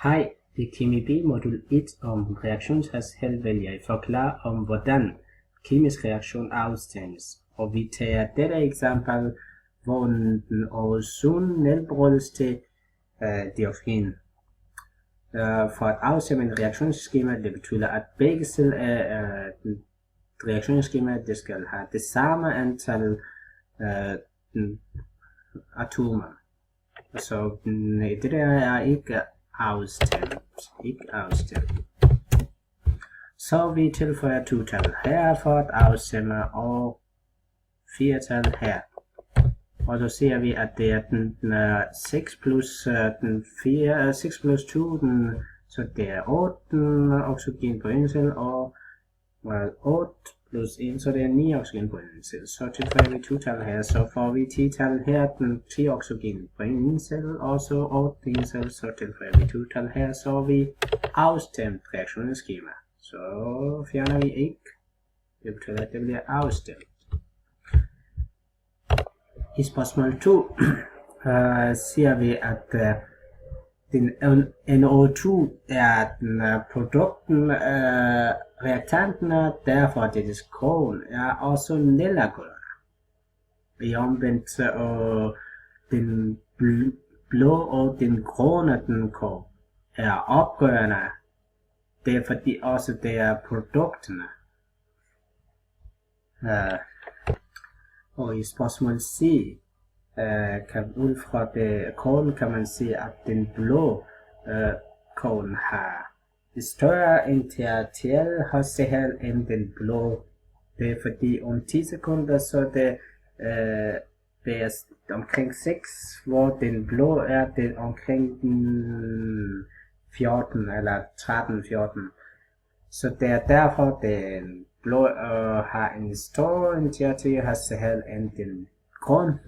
Hej, det er Kemi B modul 1 om reaktionshastighed vil jeg forklare om hvordan kemisk reaktion afstemmes. Og vi tager dette eksempel, hvor den ozon nedbrydes til dioxin. For at afstemme en reaktionsskema, det betyder at begge sider af reaktionsskema det skal have det samme antal atomer. Så det der er ikke afstemt. Så vi tilføjer 2-tal her for at afstemme og 4-tal her. Og så ser vi at det er den 6 plus den 4, 6 plus 2, så det er 8 oxygen på en celle, og 8 plus 1, så det er 9 oxygen på en celle. Så tilføjer vi 2-tal her, så får vi 10-tal her, den 10 oxygen på en celle, og så 8 på en celle, så tilføjer vi 2-tal her, så vi afstemt reaktionsskema. Så fjerner vi ikke, det betyder at det bliver afstemt. I spørgsmål 2 siger vi at den NO2 er den produkten af reaktanterne, derfor det skålen er også nedadgående. I omvendt den blå og den grønne er opgørende, det er fordi også det er produkterne. Og i spørgsmål C, ud fra det kålen kan man se, at den blå kålen har større interarteriel hastighed end den blå. Det er fordi om 10 sekunder, så det er omkring 6, hvor den blå er det omkring 14 eller 13-14. Så det er derfor den blå har en større interarteriel hastighed end den grønne.